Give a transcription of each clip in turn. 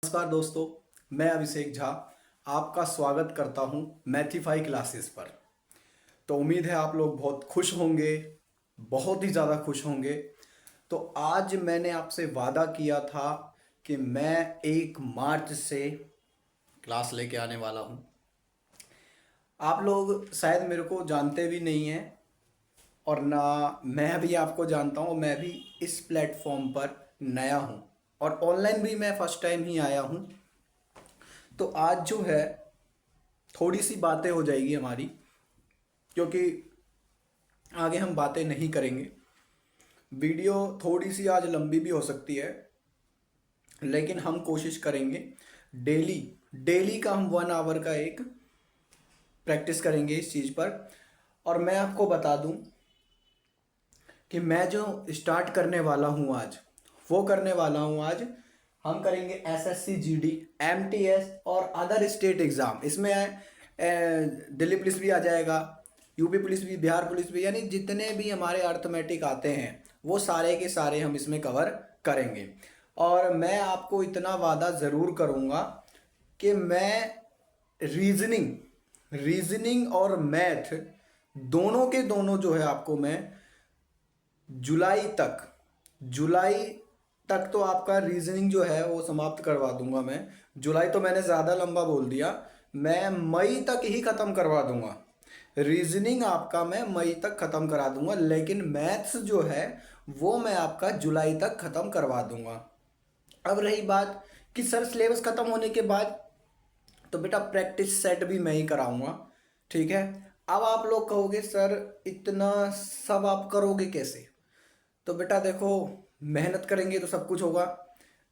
नमस्कार दोस्तों, मैं अभिषेक झा आपका स्वागत करता हूं मैथिफाई क्लासेस पर। तो उम्मीद है आप लोग बहुत खुश होंगे, बहुत ही ज़्यादा खुश होंगे। तो आज मैंने आपसे वादा किया था कि मैं 1 मार्च से क्लास लेके आने वाला हूं। आप लोग शायद मेरे को जानते भी नहीं हैं और ना मैं भी आपको जानता हूँ। मैं भी इस प्लेटफॉर्म पर नया हूँ और ऑनलाइन भी मैं फर्स्ट टाइम ही आया हूँ। तो आज जो है थोड़ी सी बातें हो जाएगी हमारी, क्योंकि आगे हम बातें नहीं करेंगे। वीडियो थोड़ी सी आज लंबी भी हो सकती है, लेकिन हम कोशिश करेंगे डेली डेली का हम 1 आवर का एक प्रैक्टिस करेंगे इस चीज़ पर। और मैं आपको बता दूं कि मैं जो स्टार्ट करने वाला हूं आज, वो करने वाला हूं आज हम करेंगे एसएससी जीडी, एमटीएस और अदर स्टेट एग्ज़ाम। इसमें दिल्ली पुलिस भी आ जाएगा, यूपी पुलिस भी, बिहार पुलिस भी, यानी जितने भी हमारे अर्थमेटिक आते हैं वो सारे के सारे हम इसमें कवर करेंगे। और मैं आपको इतना वादा ज़रूर करूँगा कि मैं रीजनिंग रीजनिंग और मैथ दोनों के दोनों जो है आपको मैं जुलाई तक जुलाई तक तो आपका रीजनिंग जो है वो समाप्त करवा दूंगा मैं। जुलाई तो मैंने ज़्यादा लंबा बोल दिया, मैं मई तक ही ख़त्म करवा दूंगा। रीजनिंग आपका मैं मई तक ख़त्म करा दूंगा, लेकिन मैथ्स जो है वो मैं आपका जुलाई तक ख़त्म करवा दूंगा। अब रही बात कि सर सिलेबस ख़त्म होने के बाद तो बेटा प्रैक्टिस सेट भी मैं ही कराऊंगा, ठीक है। अब आप लोग कहोगे सर इतना सब आप करोगे कैसे? तो बेटा देखो, मेहनत करेंगे तो सब कुछ होगा।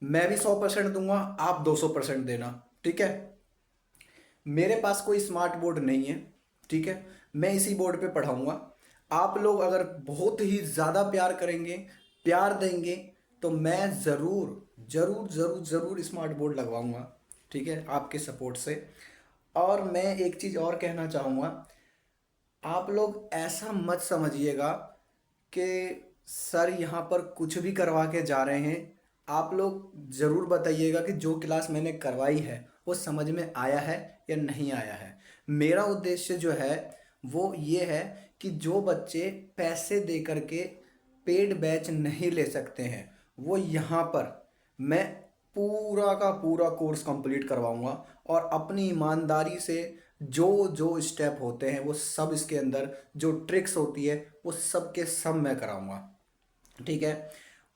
मैं भी 100% दूंगा, आप 200% देना, ठीक है। मेरे पास कोई स्मार्ट बोर्ड नहीं है, ठीक है। मैं इसी बोर्ड पे पढ़ाऊंगा। आप लोग अगर बहुत ही ज़्यादा प्यार करेंगे, प्यार देंगे, तो मैं ज़रूर ज़रूर ज़रूर ज़रूर स्मार्ट बोर्ड लगवाऊंगा, ठीक है, आपके सपोर्ट से। और मैं एक चीज़ और कहना चाहूँगा, आप लोग ऐसा मत समझिएगा कि सर यहाँ पर कुछ भी करवा के जा रहे हैं। आप लोग ज़रूर बताइएगा कि जो क्लास मैंने करवाई है वो समझ में आया है या नहीं आया है। मेरा उद्देश्य जो है वो ये है कि जो बच्चे पैसे दे करके पेड बैच नहीं ले सकते हैं, वो यहाँ पर मैं पूरा का पूरा कोर्स कंप्लीट करवाऊंगा और अपनी ईमानदारी से जो जो स्टेप होते हैं वो सब, इसके अंदर जो ट्रिक्स होती है वो सब के सब मैं कराऊंगा, ठीक है।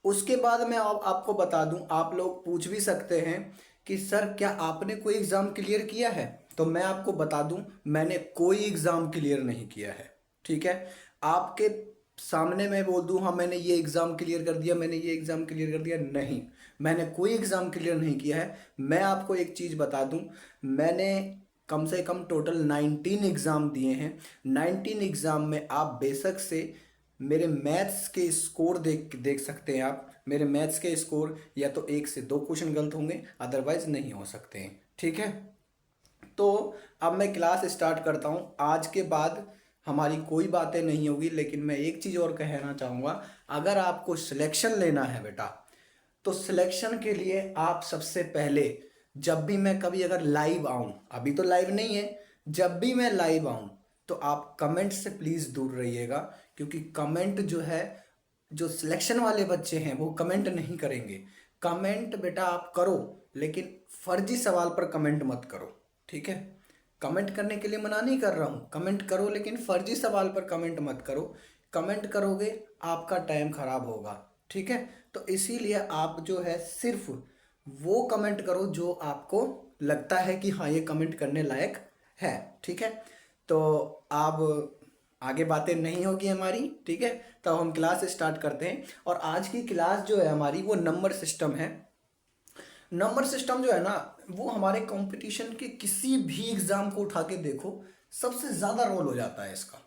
उसके बाद मैं आपको बता दूं, आप लोग पूछ भी सकते हैं कि सर क्या आपने कोई एग्ज़ाम क्लियर किया है? तो मैं आपको बता दूं, मैंने कोई एग्ज़ाम क्लियर नहीं किया है, ठीक है। आपके सामने मैं बोल दूं हाँ मैंने ये एग्ज़ाम क्लियर कर दिया, मैंने ये एग्ज़ाम क्लियर कर दिया, नहीं, मैंने कोई एग्ज़ाम क्लियर नहीं किया है। मैं आपको एक चीज़ बता दूं, मैंने कम से कम टोटल 19 एग्ज़ाम दिए हैं। 19 एग्ज़ाम में आप बेशक से मेरे मैथ्स के स्कोर देख देख सकते हैं। आप मेरे मैथ्स के स्कोर या तो 1 से 2 क्वेश्चन गलत होंगे, अदरवाइज नहीं हो सकते हैं, ठीक है। तो अब मैं क्लास स्टार्ट करता हूँ। आज के बाद हमारी कोई बातें नहीं होगी, लेकिन मैं एक चीज़ और कहना चाहूँगा, अगर आपको सिलेक्शन लेना है बेटा, तो सिलेक्शन के लिए आप सबसे पहले, जब भी मैं कभी अगर लाइव आऊँ, अभी तो लाइव नहीं है, जब भी मैं लाइव आऊँ तो आप कमेंट से प्लीज़ दूर रहिएगा, क्योंकि कमेंट जो है, जो सिलेक्शन वाले बच्चे हैं वो कमेंट नहीं करेंगे। कमेंट बेटा आप करो, लेकिन फर्जी सवाल पर कमेंट मत करो, ठीक है। कमेंट करने के लिए मना नहीं कर रहा हूँ, कमेंट करो, लेकिन फर्जी सवाल पर कमेंट मत करो। कमेंट करोगे आपका टाइम खराब होगा, ठीक है। तो इसीलिए आप जो है सिर्फ वो कमेंट करो जो आपको लगता है कि हाँ ये कमेंट करने लायक है, ठीक है। तो अब आगे बातें नहीं होगी हमारी, ठीक है। तो हम क्लास स्टार्ट करते हैं। और आज की क्लास जो है हमारी वो नंबर सिस्टम है। नंबर सिस्टम जो है ना, वो हमारे कंपटीशन के किसी भी एग्जाम को उठा के देखो, सबसे ज़्यादा रोल हो जाता है इसका,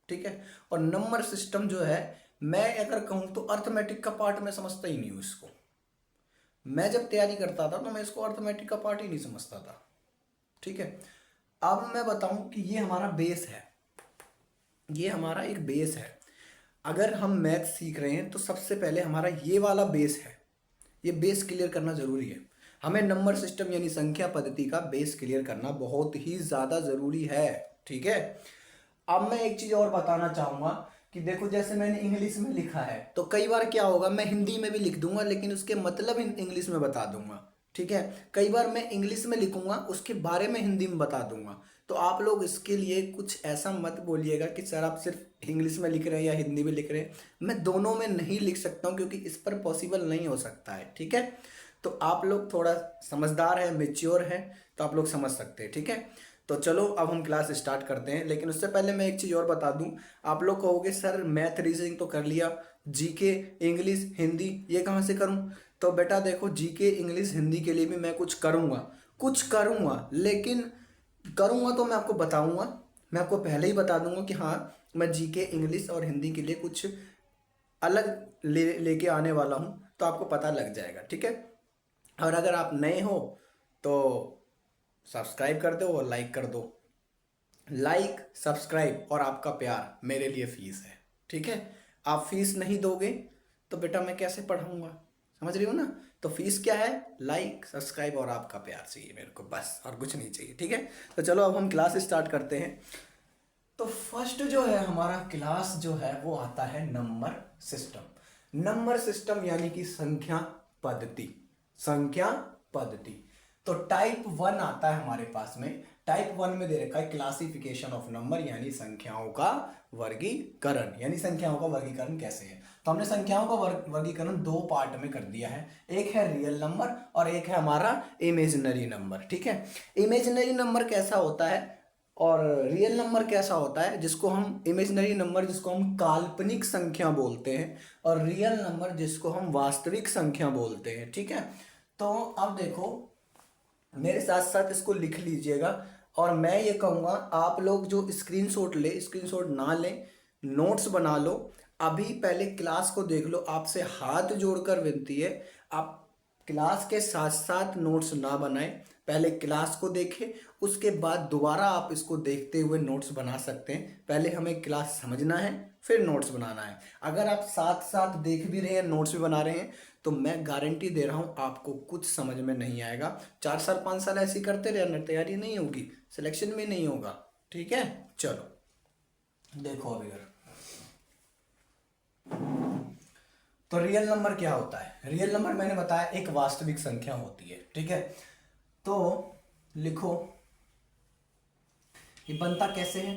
ठीक है। और नंबर सिस्टम जो है, मैं अगर कहूँ तो अर्थमेटिक का पार्ट मैं समझता ही नहीं हूँ इसको। मैं जब तैयारी करता था तो मैं इसको अर्थमेटिक का पार्ट ही नहीं समझता था, ठीक है। अब मैं बताऊं कि ये हमारा बेस है, ये हमारा एक बेस है। अगर हम मैथ सीख रहे हैं तो सबसे पहले हमारा ये वाला बेस है, ये बेस क्लियर करना ज़रूरी है। हमें नंबर सिस्टम यानी संख्या पद्धति का बेस क्लियर करना बहुत ही ज़्यादा ज़रूरी है। ठीक है, अब मैं एक चीज़ और बताना चाहूँगा कि देखो, जैसे मैंने इंग्लिश में लिखा है तो कई बार क्या होगा, मैं हिंदी में भी लिख दूंगा लेकिन उसके मतलब इंग्लिश में बता दूंगा। ठीक है, कई बार मैं इंग्लिश में लिखूंगा उसके बारे में हिंदी में बता दूंगा। तो आप लोग इसके लिए कुछ ऐसा मत बोलिएगा कि सर आप सिर्फ इंग्लिश में लिख रहे हैं या हिंदी में लिख रहे हैं। मैं दोनों में नहीं लिख सकता हूँ क्योंकि इस पर पॉसिबल नहीं हो सकता है। ठीक है, तो आप लोग थोड़ा समझदार है, मेच्योर है, तो आप लोग समझ सकते हैं। ठीक है, तो चलो अब हम क्लास स्टार्ट करते हैं, लेकिन उससे पहले मैं एक चीज़ और बता दूं। आप लोग कहोगे सर मैथ रीजनिंग तो कर लिया, जीके इंग्लिश हिंदी ये कहाँ से करूं? तो बेटा देखो, जीके इंग्लिश हिंदी के लिए भी मैं कुछ करूंगा, लेकिन करूंगा तो मैं आपको बताऊंगा। मैं आपको पहले ही बता दूंगा कि हाँ, मैं जीके इंग्लिश और हिंदी के लिए कुछ अलग लेके आने वाला हूँ, तो आपको पता लग जाएगा। ठीक है, और अगर आप नए हो तो सब्सक्राइब कर दो और लाइक कर दो। लाइक, सब्सक्राइब और आपका प्यार मेरे लिए फीस है। ठीक है, आप फीस नहीं दोगे तो बेटा मैं कैसे पढ़ाऊंगा? समझ रही हो ना? तो फीस क्या है? लाइक, सब्सक्राइब और आपका प्यार चाहिए मेरे को, बस और कुछ नहीं चाहिए। ठीक है, तो चलो अब हम क्लास स्टार्ट करते हैं। तो फर्स्ट जो है हमारा क्लास जो है वो आता है नंबर सिस्टम। नंबर सिस्टम यानी कि संख्या पद्धति। संख्या पद्धति तो टाइप 1 आता है हमारे पास में। टाइप 1 में दे रखा है क्लासिफिकेशन ऑफ नंबर यानी संख्याओं का वर्गीकरण। यानी संख्याओं का वर्गीकरण कैसे है? तो हमने संख्याओं का वर्गीकरण दो पार्ट में कर दिया है। एक है रियल नंबर और एक है हमारा इमेजिनरी नंबर। ठीक है, इमेजिनरी नंबर कैसा होता है और रियल नंबर कैसा होता है? जिसको हम इमेजिनरी नंबर जिसको हम काल्पनिक संख्या बोलते हैं, और रियल नंबर जिसको हम वास्तविक संख्या बोलते हैं। ठीक है, तो अब देखो, मेरे साथ साथ इसको लिख लीजिएगा। और मैं ये कहूँगा आप लोग जो स्क्रीनशॉट ना लें, नोट्स बना लो। अभी पहले क्लास को देख लो, आपसे हाथ जोड़कर विनती है, आप क्लास के साथ साथ नोट्स ना बनाएं। पहले क्लास को देखें, उसके बाद दोबारा आप इसको देखते हुए नोट्स बना सकते हैं। पहले हमें क्लास समझना है, फिर नोट्स बनाना है। अगर आप साथ साथ देख भी रहे हैं, नोट्स भी बना रहे हैं, तो मैं गारंटी दे रहा हूं आपको कुछ समझ में नहीं आएगा। 4 साल 5 साल ऐसे करते रहना, तैयारी नहीं होगी, सिलेक्शन में नहीं होगा। ठीक है, चलो देखो अभी तो रियल नंबर क्या होता है? रियल नंबर मैंने बताया एक वास्तविक संख्या होती है। ठीक है, तो लिखो, ये बनता कैसे है?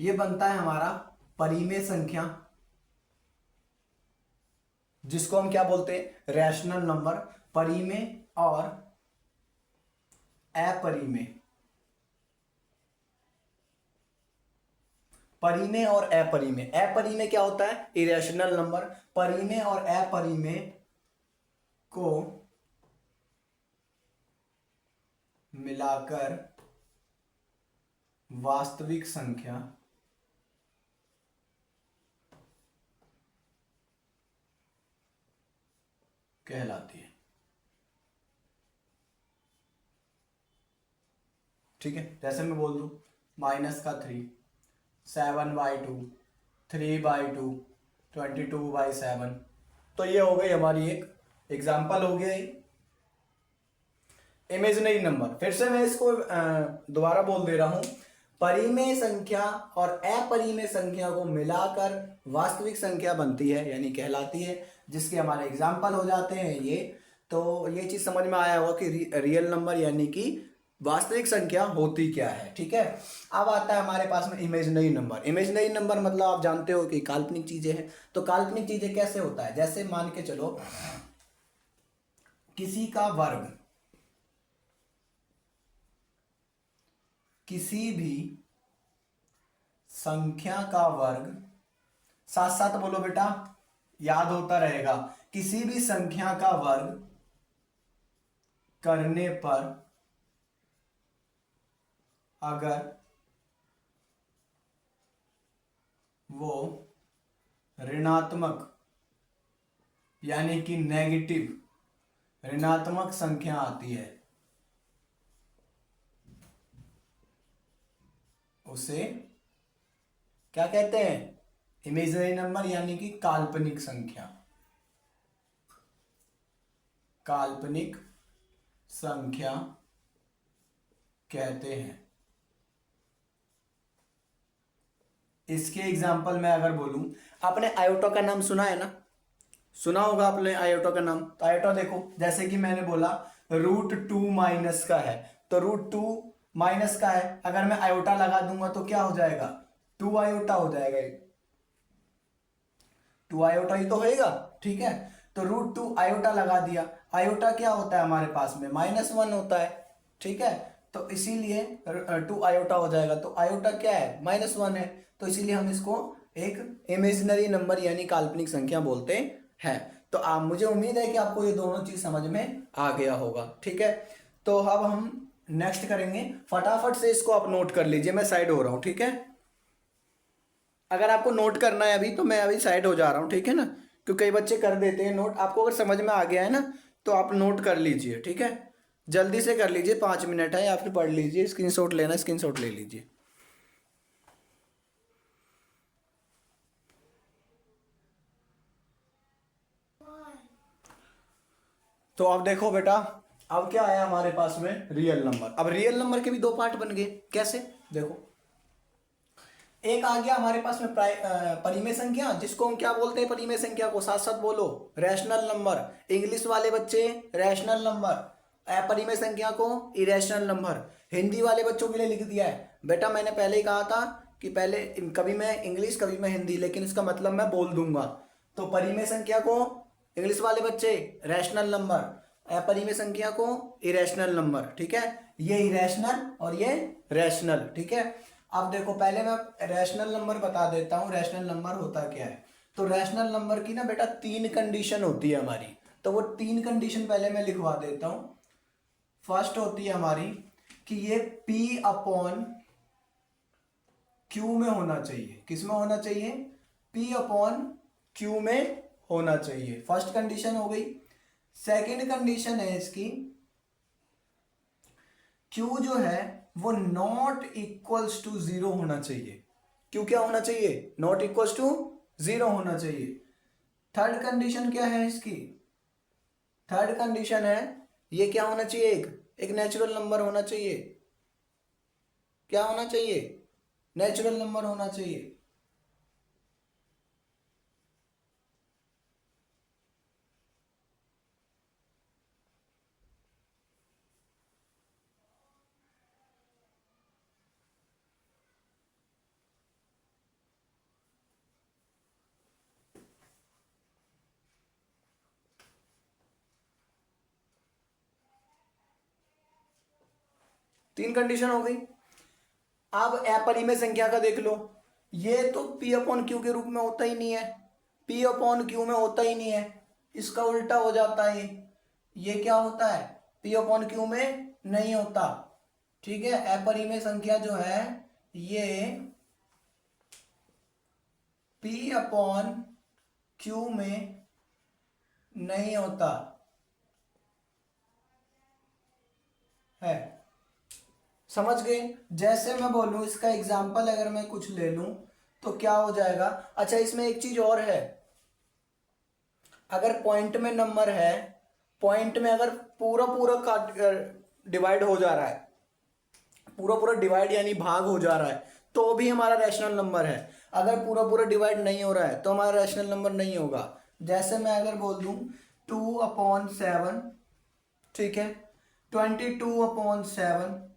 ये बनता है हमारा परिमेय संख्या, जिसको हम क्या बोलते हैं? Rational number. परिमेय और अपरिमेय। परिमेय और अपरिमेय। अपरिमेय क्या होता है? Irrational number. परिमेय और अपरिमेय को मिलाकर वास्तविक संख्या कहलाती है। ठीक है, जैसे मैं बोल दूं -3, 7/2, 3/2, 22/7, तो ये हो गई हमारी एक एग्जाम्पल हो गया। इमेजिनरी नंबर, फिर से मैं इसको दोबारा बोल दे रहा हूं, परिमेय संख्या और अपरिमेय संख्या को मिलाकर वास्तविक संख्या बनती है यानी कहलाती है, जिसके हमारे एग्जाम्पल हो जाते हैं ये। तो ये चीज समझ में आया होगा कि रियल नंबर यानी कि वास्तविक संख्या होती क्या है। ठीक है, अब आता है हमारे पास में इमेजिनरी नंबर। इमेजिनरी नंबर मतलब आप जानते हो कि काल्पनिक चीजें हैं। तो काल्पनिक चीजें कैसे होता है? जैसे मान के चलो, किसी का वर्ग, किसी भी संख्या का वर्ग, साथ साथ बोलो बेटा, याद होता रहेगा, किसी भी संख्या का वर्ग करने पर अगर वो ऋणात्मक यानी कि नेगेटिव ऋणात्मक संख्या आती है, उसे क्या कहते हैं? इमेजिनरी नंबर यानी कि काल्पनिक संख्या। काल्पनिक संख्या कहते हैं। इसके एग्जाम्पल में अगर बोलूं, आपने आयोटा का नाम सुना है ना, सुना होगा आपने आयोटा का नाम। तो आयोटा देखो, जैसे कि मैंने बोला √2 माइनस का है, तो √2 माइनस का है, अगर मैं आयोटा लगा दूंगा तो क्या हो जाएगा, 2 आयोटा हो जाएगा, 2 आयोटा ही तो होएगा, ठीक है। तो √2 आयोटा लगा दिया, आयोटा क्या होता है हमारे पास में, -1 होता है, ठीक है। तो इसीलिए 2 आयोटा हो जाएगा, तो आयोटा क्या है, -1 है, तो इसीलिए हम इसको एक इमेजिनरी नंबर यानी काल्पनिक संख्या बोलते हैं। तो आप, मुझे उम्मीद है कि आपको ये दोनों चीज समझ में आ गया होगा, ठीक है। तो अब हम नेक्स्ट करेंगे, फटाफट से इसको आप नोट कर लीजिए, मैं साइड हो रहा हूं, ठीक है। अगर आपको नोट करना है अभी, तो मैं अभी साइड हो जा रहा हूँ, ठीक है ना, क्योंकि कई बच्चे कर देते हैं नोट। आपको अगर समझ में आ गया है ना, तो आप नोट कर लीजिए, ठीक है। जल्दी से कर लीजिए, 5 मिनट है, या फिर पढ़ लीजिए, स्क्रीनशॉट लेना स्क्रीनशॉट ले लीजिए। तो अब देखो बेटा, अब क्या आया हमारे पास में, रियल नंबर। अब रियल नंबर के भी 2 पार्ट बन गए, कैसे, देखो, एक आ गया हमारे पास में परिमेय संख्या, जिसको हम क्या बोलते हैं, परिमेय संख्या को साथ साथ बोलो, रैशनल नंबर। इंग्लिश वाले बच्चे रैशनल नंबर, अपरिमेय संख्या को इरेशनल नंबर। हिंदी वाले बच्चों के लिए लिख दिया है बेटा, मैंने पहले ही कहा था कि पहले कभी मैं इंग्लिश कभी मैं हिंदी, लेकिन इसका मतलब मैं बोल दूंगा। तो परिमेय संख्या को इंग्लिश वाले बच्चे रैशनल नंबर, अपरिमेय संख्या को इरेशनल नंबर, ठीक है। ये इरेशनल और ये रैशनल, ठीक है। अब देखो, पहले मैं रैशनल नंबर बता देता हूँ, रैशनल नंबर होता क्या है। तो रैशनल नंबर की ना बेटा 3 कंडीशन होती है हमारी, तो वो 3 कंडीशन पहले मैं लिखवा देता हूँ। फर्स्ट होती है हमारी कि ये P/Q में होना चाहिए। किस में होना चाहिए, P/Q में होना चाहिए, फर्स्ट कंडीशन हो गई। सेकंड कंडीशन है इसकी, Q जो है वो नॉट इक्वल्स टू 0 होना चाहिए। Q क्या होना चाहिए, नॉट इक्वल्स टू 0 होना चाहिए। थर्ड कंडीशन क्या है इसकी, थर्ड कंडीशन है ये क्या होना चाहिए, एक नेचुरल नंबर होना चाहिए। क्या होना चाहिए, नेचुरल नंबर होना चाहिए। तीन कंडीशन हो गई। अब अपरिमेय संख्या का देख लो, ये तो P/Q के रूप में होता ही नहीं है, P/Q में होता ही नहीं है, इसका उल्टा हो जाता है, ये क्या होता है, P/Q में नहीं होता, ठीक है। अपरिमेय संख्या जो है ये P/Q में नहीं होता है, समझ गए। जैसे मैं बोलूं, इसका एग्जाम्पल अगर मैं कुछ ले लूं तो क्या हो जाएगा। अच्छा, इसमें एक चीज और है, अगर पॉइंट में नंबर है, पॉइंट में अगर पूरा पूरा काट डिवाइड हो जा रहा है, पूरा पूरा डिवाइड यानी भाग हो जा रहा है, तो भी हमारा रैशनल नंबर है। अगर पूरा पूरा डिवाइड नहीं हो रहा है तो हमारा रैशनल नंबर नहीं होगा। जैसे मैं अगर बोल दूं 2/7, ठीक है, 22/7।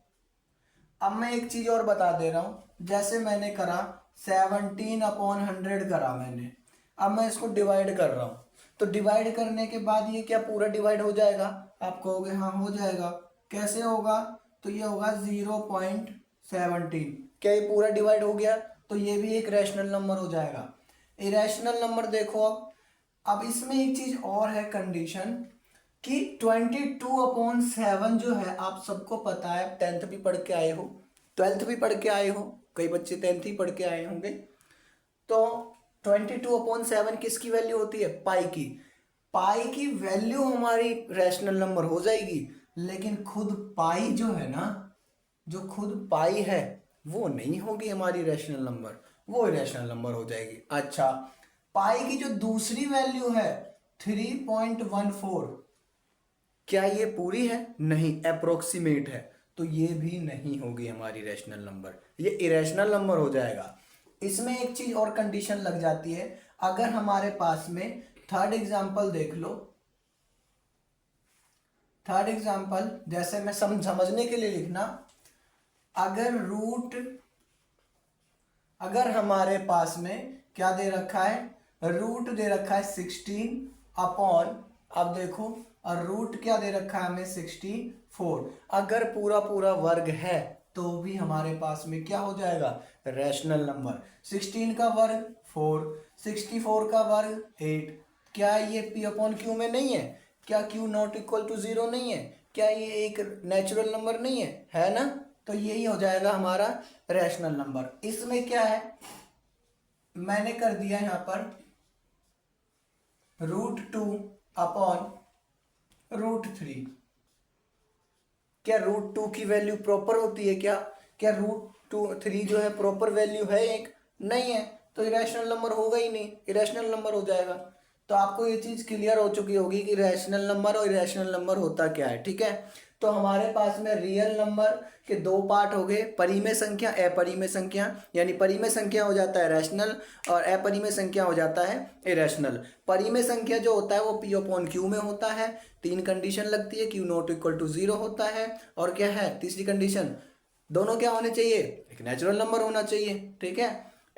अब मैं एक चीज और बता दे रहा हूं, जैसे मैंने करा 17/100 करा मैंने, अब मैं इसको डिवाइड कर रहा हूं, तो डिवाइड करने के बाद ये क्या पूरा डिवाइड हो जाएगा, आप कहोगे हाँ हो जाएगा। कैसे होगा, तो ये होगा 0.17, क्या ये पूरा डिवाइड हो गया, तो ये भी एक रैशनल नंबर हो जाएगा। इरेशनल नंबर देखो, अब इसमें एक चीज और है कंडीशन कि 22/7 जो है, आप सबको पता है, 10th भी पढ़ के आए हो, 12th भी पढ़ के आए हो, कई बच्चे 10th ही पढ़ के आए होंगे। तो 22/7 किसकी वैल्यू होती है, पाई की। पाई की वैल्यू हमारी रैशनल नंबर हो जाएगी, लेकिन खुद पाई जो है ना, जो खुद पाई है वो नहीं होगी हमारी रैशनल नंबर, वो इरेशनल नंबर हो जाएगी। अच्छा, पाई की जो दूसरी वैल्यू है 3.14, क्या ये पूरी है? नहीं, अप्रोक्सीमेट है, तो ये भी नहीं होगी हमारी रैशनल नंबर, ये इरेशनल नंबर हो जाएगा। इसमें एक चीज और कंडीशन लग जाती है, अगर हमारे पास में थर्ड एग्जांपल देख लो, थर्ड एग्जांपल जैसे मैं समझने के लिए लिखना, अगर अगर हमारे पास में क्या दे रखा है, रूट दे रखा है 16 अपॉन, अब देखो, और रूट क्या दे रखा है हमें 64, अगर पूरा पूरा वर्ग है तो भी हमारे पास में क्या हो जाएगा, रैशनल नंबर। 16 का वर्ग 4, 64 का वर्ग 8, क्या ये पी अपॉन क्यू में नहीं है? क्या क्यू नॉट इक्वल टू 0 नहीं है? क्या ये एक नेचुरल नंबर नहीं है ना? तो यही हो जाएगा हमारा रैशनल नंबर। इसमें क्या है, मैंने कर दिया यहां पर √2 अपॉन √3। क्या √2 की वैल्यू प्रॉपर होती है क्या? क्या √3 जो है प्रॉपर वैल्यू है एक? नहीं है, तो इरेशनल नंबर होगा ही नहीं, इरेशनल नंबर हो जाएगा। तो आपको ये चीज क्लियर हो चुकी होगी कि रैशनल नंबर और इरेशनल नंबर होता क्या है, ठीक है। तो हमारे पास में रियल नंबर के दो पार्ट हो गए, परिमेय संख्या, अपरिमेय संख्या। यानी परिमेय संख्या हो जाता है रैशनल और अपरिमेय संख्या हो जाता है इरेशनल। परिमेय संख्या जो होता है वो पी अपॉन क्यू में होता है, 3 कंडीशन लगती है, क्यू नॉट इक्वल टू 0 होता है, और क्या है तीसरी कंडीशन, दोनों क्या होने चाहिए, एक नेचुरल नंबर होना चाहिए, ठीक है।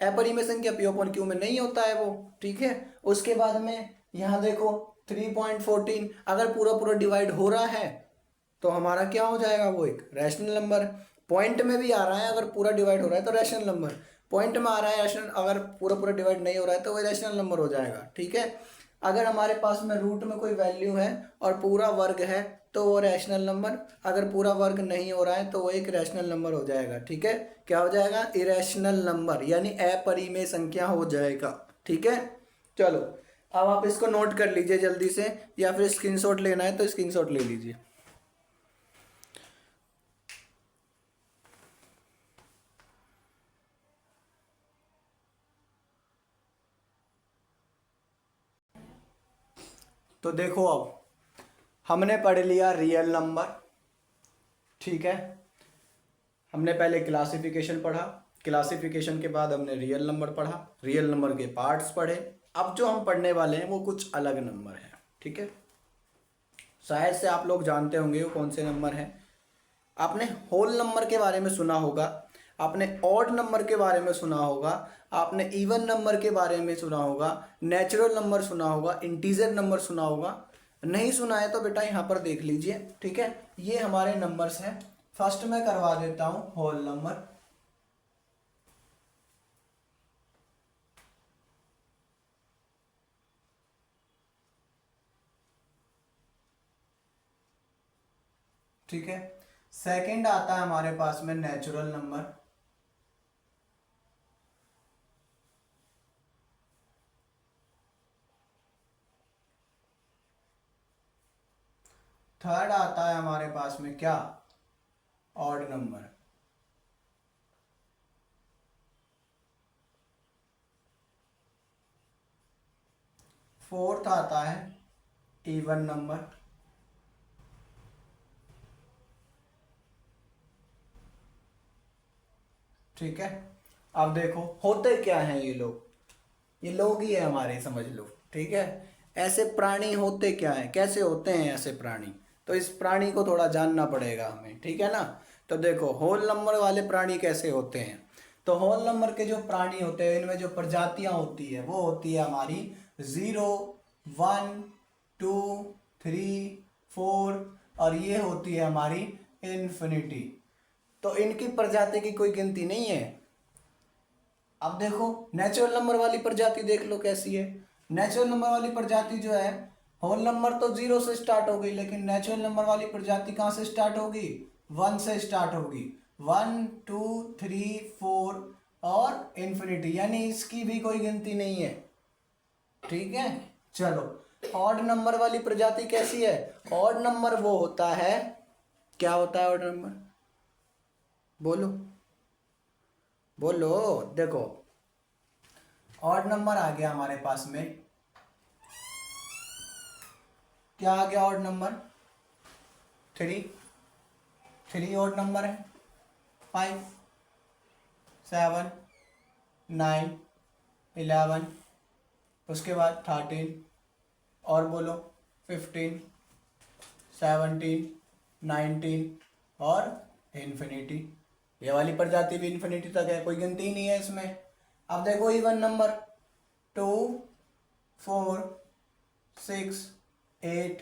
अपरिमेय संख्या पी अपॉन क्यू में नहीं होता है वो, ठीक है। उसके बाद में यहाँ देखो 3.14 अगर पूरा पूरा डिवाइड हो रहा है तो हमारा क्या हो जाएगा, वो एक रैशनल नंबर। पॉइंट में भी आ रहा है, अगर पूरा डिवाइड हो रहा है तो रैशनल नंबर, पॉइंट में आ रहा है रैशनल, अगर पूरा पूरा डिवाइड नहीं हो रहा है तो वो रैशनल नंबर हो जाएगा, ठीक है। अगर हमारे पास में रूट में कोई वैल्यू है और पूरा वर्ग है तो वो रैशनल नंबर, अगर पूरा वर्ग नहीं हो रहा है तो वो एक रैशनल नंबर हो जाएगा, ठीक है। क्या हो जाएगा, इरेशनल नंबर, यानी अपरिमेय संख्या हो जाएगा, ठीक है। चलो अब आप इसको नोट कर लीजिए जल्दी से, या फिर स्क्रीनशॉट लेना है तो स्क्रीनशॉट ले लीजिए। तो देखो अब हमने पढ़ लिया रियल नंबर, ठीक है। हमने पहले क्लासिफिकेशन पढ़ा, क्लासिफिकेशन के बाद हमने रियल नंबर पढ़ा, रियल नंबर के पार्ट्स पढ़े। अब जो हम पढ़ने वाले हैं वो कुछ अलग नंबर हैं, ठीक है। शायद से आप लोग जानते होंगे वो कौन से नंबर हैं। आपने होल नंबर के बारे में सुना होगा, आपने ऑड नंबर के बारे में सुना होगा, आपने इवन नंबर के बारे में सुना होगा, नेचुरल नंबर सुना होगा, इंटीजर नंबर सुना होगा। नहीं सुना है तो बेटा यहाँ पर देख लीजिए, ठीक है। ये हमारे नंबर्स हैं। फर्स्ट मैं करवा देता हूँ होल नंबर। ठीक है, सेकंड आता है हमारे पास में नेचुरल नंबर। थर्ड आता है हमारे पास में क्या, ऑड नंबर। फोर्थ आता है इवन नंबर। ठीक है, अब देखो होते क्या हैं ये लोग, ये लोग ही है हमारे, समझ लो, ठीक है। ऐसे प्राणी होते क्या है, कैसे होते हैं ऐसे प्राणी, तो इस प्राणी को थोड़ा जानना पड़ेगा हमें, ठीक है ना। तो देखो होल नंबर वाले प्राणी कैसे होते हैं। तो होल नंबर के जो प्राणी होते हैं इनमें जो प्रजातियां होती है वो होती है हमारी 0, 1, 2, 3, 4, और ये होती है हमारी इन्फिनिटी। तो इनकी प्रजाति की कोई गिनती नहीं है। अब देखो नेचुरल नंबर वाली प्रजाति देख लो कैसी है। नेचुरल नंबर वाली प्रजाति जो है, होल नंबर तो 0 से स्टार्ट हो गई, लेकिन नेचुरल नंबर वाली प्रजाति कहाँ से स्टार्ट होगी, 1 से स्टार्ट होगी। 1, 2, 3, 4 और इन्फिनिटी, यानी इसकी भी कोई गिनती नहीं है, ठीक है। चलो ऑड नंबर वाली प्रजाति कैसी है, ऑड नंबर वो होता है, क्या होता है ऑड नंबर, बोलो बोलो। देखो ऑड नंबर आ गया हमारे पास में, क्या आ गया ऑड नंबर, 3, 3 ऑड नंबर है, 5, 7, 9, 11, उसके बाद 13, और बोलो 15, 17, 19 और इन्फिनिटी। ये वाली प्रजाति भी इन्फिनिटी तक है, कोई गिनती ही नहीं है इसमें। अब देखो इवन नंबर 2, 4, 6, 8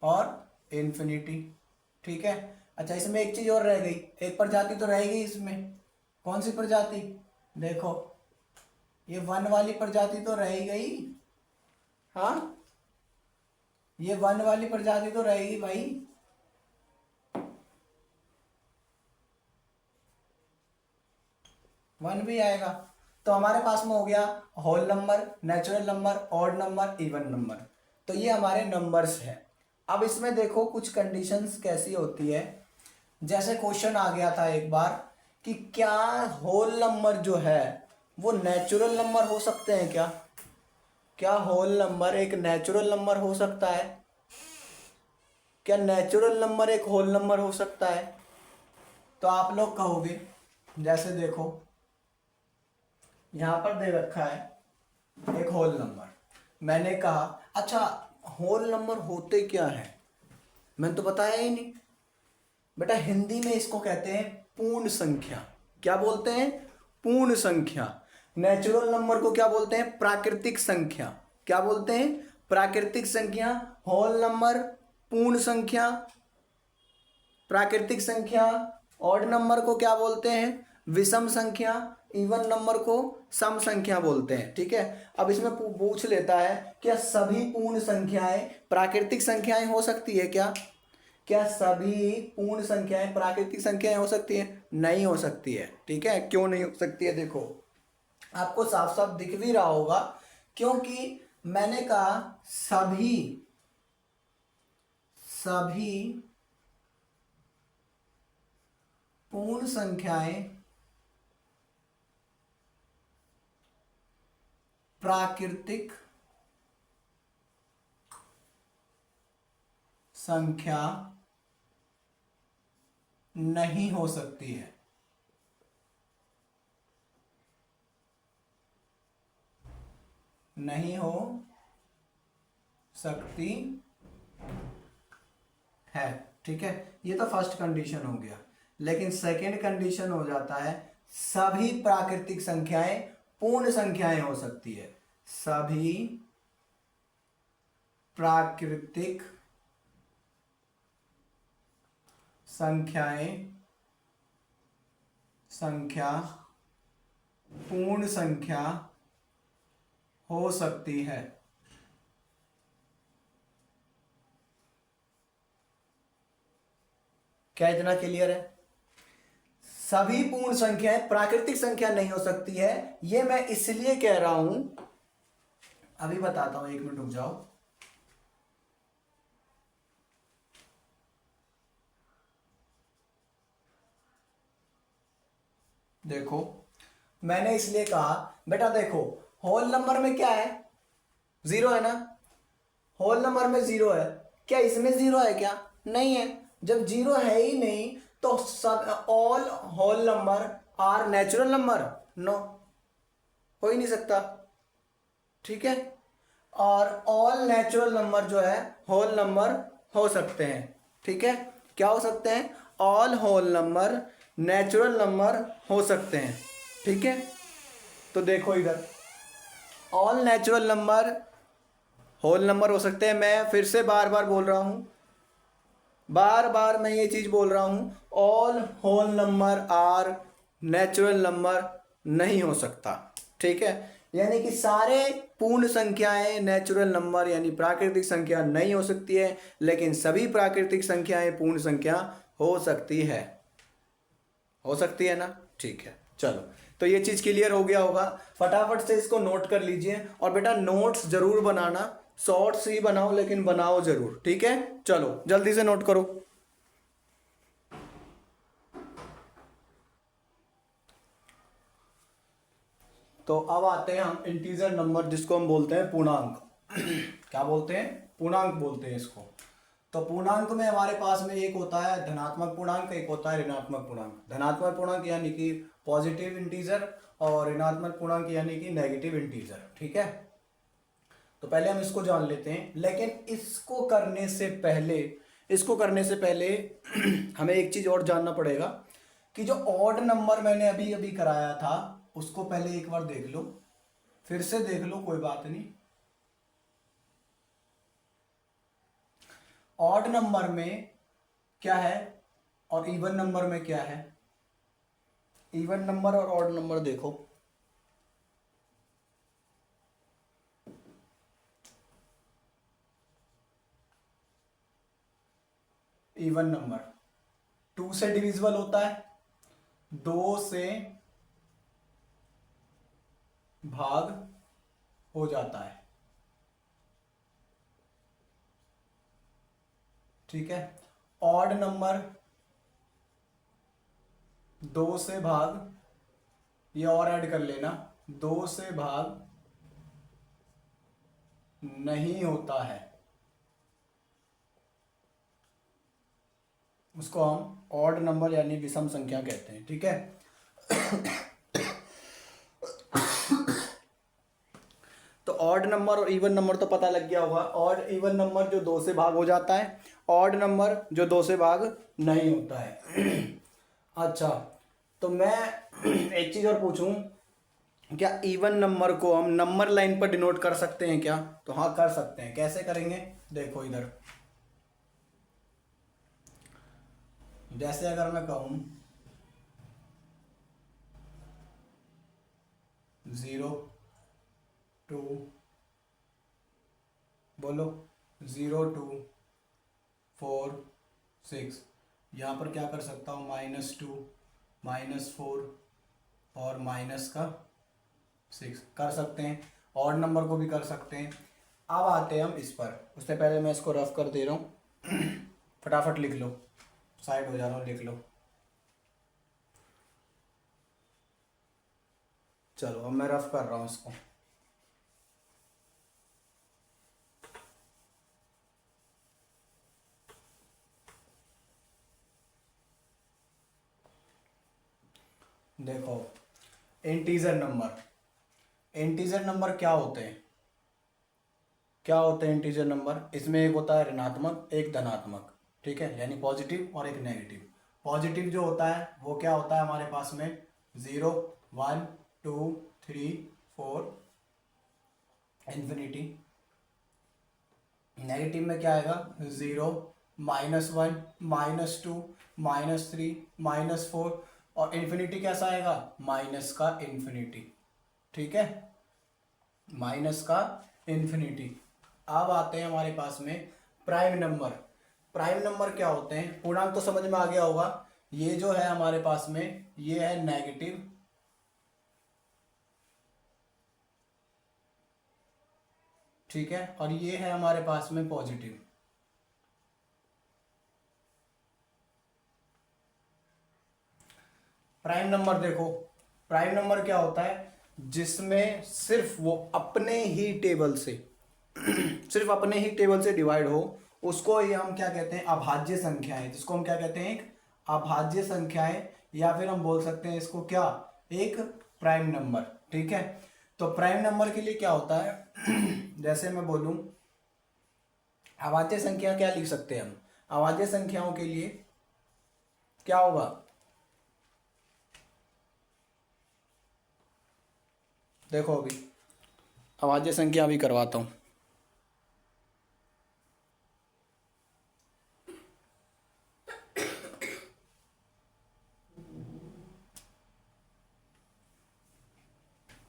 और इन्फिनिटी। ठीक है। अच्छा, इसमें एक चीज और रह गई, एक प्रजाति तो रहेगी इसमें। कौन सी प्रजाति? देखो ये 1 वाली प्रजाति तो रह ही गई। हाँ, ये 1 वाली प्रजाति तो रहेगी भाई। वन भी आएगा। तो हमारे पास में हो गया whole number, natural number, odd number, even number. तो ये हमारे नंबर्स हैं। अब इसमें देखो कुछ कंडीशंस कैसी होती है। जैसे क्वेश्चन आ गया था एक बार कि क्या होल नंबर जो है वो नेचुरल नंबर हो सकते हैं क्या? क्या होल नंबर एक नेचुरल नंबर हो सकता है? क्या नेचुरल नंबर एक होल नंबर हो सकता है? तो आप लोग कहोगे, जैसे देखो यहां पर दे रखा है एक होल नंबर। मैंने कहा अच्छा होल नंबर होते क्या है, मैंने तो बताया ही नहीं। बेटा हिंदी में इसको कहते हैं पूर्ण संख्या। क्या बोलते हैं? पूर्ण संख्या। नेचुरल नंबर को क्या बोलते हैं? प्राकृतिक संख्या। क्या बोलते हैं? प्राकृतिक संख्या। होल नंबर पूर्ण संख्या, प्राकृतिक संख्या। ऑड नंबर को क्या बोलते हैं? विषम संख्या। इवन नंबर को सम संख्या बोलते हैं। ठीक है। अब इसमें पूछ लेता है क्या सभी पूर्ण संख्याएं प्राकृतिक संख्याएं हो सकती है क्या? क्या सभी पूर्ण संख्याएं प्राकृतिक संख्याएं हो सकती है? नहीं हो सकती है। ठीक है। क्यों नहीं हो सकती है? देखो आपको साफ साफ दिख भी रहा होगा, क्योंकि मैंने कहा सभी पूर्ण संख्याएं प्राकृतिक संख्या नहीं हो सकती है। नहीं हो सकती है। ठीक है। ये तो फर्स्ट कंडीशन हो गया। लेकिन सेकंड कंडीशन हो जाता है सभी प्राकृतिक संख्याएं पूर्ण संख्याएं हो सकती है। सभी प्राकृतिक संख्या पूर्ण संख्या हो सकती है। क्या इतना क्लियर है? सभी पूर्ण संख्याएं प्राकृतिक संख्या नहीं हो सकती है। यह मैं इसलिए कह रहा हूं, अभी बताता हूं, 1 मिनट रुक जाओ। देखो मैंने इसलिए कहा, बेटा देखो होल नंबर में क्या है? 0 है ना। होल नंबर में 0 है। क्या इसमें 0 है क्या? नहीं है। जब 0 है ही नहीं तो सब all whole number are natural number? No, हो ही नहीं सकता। ठीक है। और ऑल नेचुरल नंबर जो है होल नंबर हो सकते हैं। ठीक है। क्या हो सकते हैं? All whole number natural number हो सकते हैं। ठीक है। तो देखो इधर all natural number whole number हो सकते हैं। मैं फिर से बार बार बोल रहा हूं, बार बार मैं ये चीज बोल रहा हूं, all whole number are natural number नहीं हो सकता। ठीक है। यानी कि सारे पूर्ण संख्याएं नेचुरल नंबर यानी प्राकृतिक संख्या नहीं हो सकती है, लेकिन सभी प्राकृतिक संख्याएं पूर्ण संख्या हो सकती है। हो सकती है ना? ठीक है। चलो, तो ये चीज क्लियर हो गया होगा। फटाफट से इसको नोट कर लीजिए। और बेटा नोट्स जरूर बनाना, शॉर्ट्स ही बनाओ लेकिन बनाओ जरूर। ठीक है। चलो जल्दी से नोट करो। तो अब आते हैं हम इंटीजर नंबर, जिसको हम बोलते हैं पूर्णांक। क्या बोलते हैं? पूर्णांक बोलते हैं इसको। तो पूर्णांक में हमारे पास में एक होता है धनात्मक पूर्णांक, एक होता है ऋणात्मक पूर्णांक। धनात्मक पूर्णांक यानी कि पॉजिटिव इंटीजर और ऋणात्मक पूर्णांक यानी कि नेगेटिव इंटीजर। ठीक है, तो पहले हम इसको जान लेते हैं, लेकिन इसको करने से पहले हमें एक चीज और जानना पड़ेगा कि जो ऑड नंबर मैंने अभी अभी कराया था उसको पहले एक बार देख लो, फिर से देख लो, कोई बात नहीं। ऑड नंबर में क्या है और इवन नंबर में क्या है। इवन नंबर और ऑड नंबर देखो, इवन नंबर 2 से डिविजिबल होता है, 2 से भाग हो जाता है। ठीक है, ऑड नंबर 2 से भाग, ये और ऐड कर लेना, 2 से भाग नहीं होता है, उसको हम ऑड नंबर यानी विषम संख्या कहते हैं। ठीक है, तो ऑड नंबर और इवन नंबर तो पता लग गया होगा। ऑड इवन नंबर जो 2 से भाग हो जाता है, ऑड नंबर जो 2 से भाग नहीं होता है। अच्छा, तो मैं एक चीज और पूछूं, क्या इवन नंबर को हम नंबर लाइन पर डिनोट कर सकते हैं क्या? तो हाँ, कर सकते हैं। कैसे करेंगे देखो इधर, जैसे अगर मैं कहूं 0 2, बोलो 0 2 4 6, यहाँ पर क्या कर सकता हूँ, -2 -4 और माइनस का 6 कर सकते हैं। ऑड नंबर को भी कर सकते हैं। अब आते हैं हम इस पर, उससे पहले मैं इसको रफ कर दे रहा हूँ। फटाफट लिख लो, साइड हो जा रहा हूँ, लिख लो। चलो अब मैं रफ कर रहा हूँ इसको। देखो, इंटीजर नंबर क्या होते हैं? क्या होते हैं इंटीजर नंबर? इसमें एक होता है ऋणात्मक, एक धनात्मक। ठीक है, यानी पॉजिटिव और एक नेगेटिव। पॉजिटिव जो होता है वो क्या होता है हमारे पास में, 0 1 2 3 4 इन्फिनिटी। नेगेटिव में क्या आएगा, 0 -1 -2 -3 -4 और इन्फिनिटी कैसा आएगा, माइनस का इन्फिनिटी। ठीक है, माइनस का इन्फिनिटी। अब आते हैं हमारे पास में प्राइम नंबर। प्राइम नंबर क्या होते हैं? पूर्णांक तो समझ में आ गया होगा। ये जो है हमारे पास में, ये है नेगेटिव, ठीक है, और ये है हमारे पास में पॉजिटिव। प्राइम नंबर देखो, प्राइम नंबर क्या होता है, जिसमें सिर्फ वो अपने ही टेबल से सिर्फ अपने ही टेबल से डिवाइड हो, उसको ये हम क्या कहते हैं, अभाज्य संख्याएं। जिसको हम क्या कहते हैं, एक अभाज्य संख्याएं, या फिर हम बोल सकते हैं इसको क्या, एक प्राइम नंबर। ठीक है, तो प्राइम नंबर के लिए क्या होता है जैसे मैं बोलूं, अभाज्य संख्या क्या लिख सकते हैं हम? अभाज्य संख्याओं के लिए क्या होगा, देखो अभी अभाज्य संख्या अभी करवाता हूं।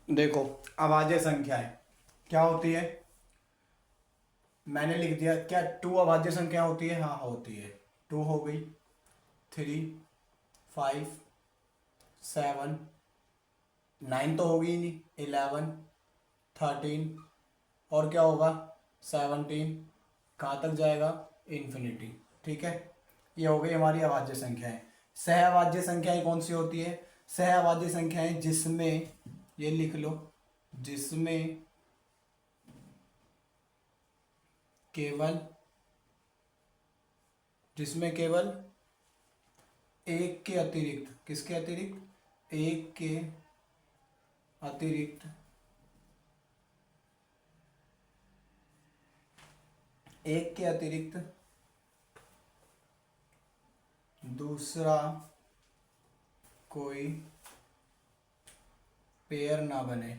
देखो, अभाज्य संख्याएं क्या होती है, मैंने लिख दिया। क्या 2 अभाज्य संख्या होती है? हाँ होती है। 2 हो गई, 3 5 7 9 तो होगी ही नहीं, 11 13 और क्या होगा, 17। कहाँ तक जाएगा, इन्फिनिटी। ठीक है, ये हो गई हमारी अभाज्य संख्याएं। सहअभाज्य संख्याएं कौन सी होती है? सहअभाज्य संख्याएं जिसमें, ये लिख लो, जिसमें केवल जिसमें केवल एक के अतिरिक्त, किसके अतिरिक्त, एक के अतिरिक्त एक के अतिरिक्त दूसरा कोई पेयर ना बने।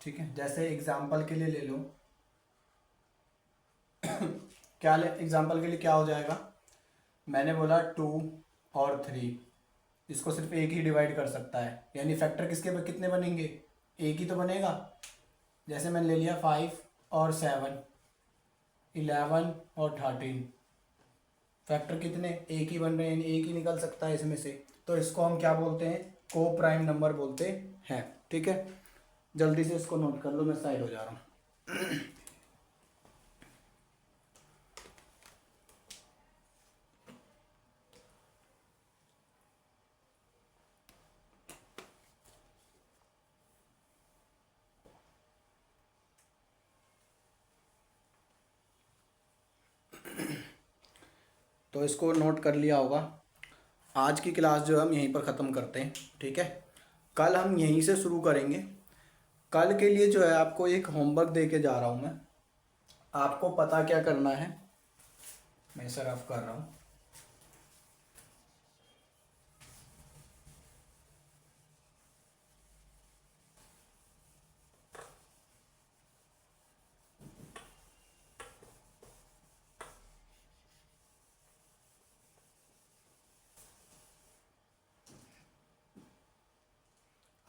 ठीक है, जैसे एग्जाम्पल के लिए ले लो क्या एग्जाम्पल के लिए क्या हो जाएगा, मैंने बोला 2 और 3, इसको सिर्फ एक ही डिवाइड कर सकता है, यानी फैक्टर किसके कितने बनेंगे, एक ही तो बनेगा। जैसे मैंने ले लिया 5 और 7, 11 और 13, फैक्टर कितने, एक ही बन रहे हैं, एक ही निकल सकता है इसमें से, तो इसको हम क्या बोलते हैं, को प्राइम नंबर बोलते हैं। ठीक है, जल्दी से इसको नोट कर लो, मैं साइड हो जा रहा हूँ। तो इसको नोट कर लिया होगा। आज की क्लास जो है हम यहीं पर ख़त्म करते हैं। ठीक है, कल हम यहीं से शुरू करेंगे। कल के लिए जो है आपको एक होमवर्क दे के जा रहा हूँ मैं, आपको पता क्या करना है, मैं इसे रफ कर रहा हूँ।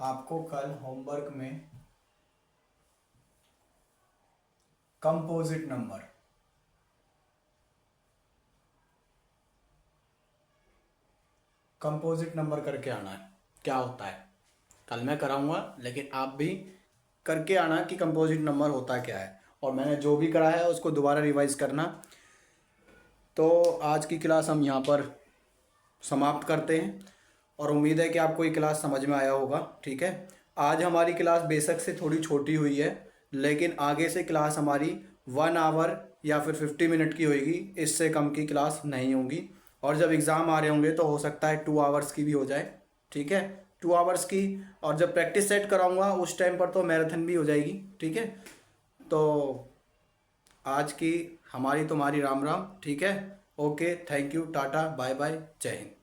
आपको कल होमवर्क में कंपोजिट नंबर, कंपोजिट नंबर करके आना है, क्या होता है कल मैं कराऊंगा, लेकिन आप भी करके आना कि कंपोजिट नंबर होता क्या है, और मैंने जो भी कराया है उसको दोबारा रिवाइज करना। तो आज की क्लास हम यहाँ पर समाप्त करते हैं, और उम्मीद है कि आपको ये क्लास समझ में आया होगा। ठीक है, आज हमारी क्लास बेशक से थोड़ी छोटी हुई है, लेकिन आगे से क्लास हमारी 1 आवर या फिर 50 मिनट की होगी, इससे कम की क्लास नहीं होगी। और जब एग्ज़ाम आ रहे होंगे तो हो सकता है 2 आवर्स की भी हो जाए। ठीक है, 2 आवर्स की, और जब प्रैक्टिस सेट कराऊंगा उस टाइम पर तो मैराथन भी हो जाएगी। ठीक है, तो आज की हमारी तुम्हारी राम राम। ठीक है, okay, thank you, tata, bye bye, जय हिंद।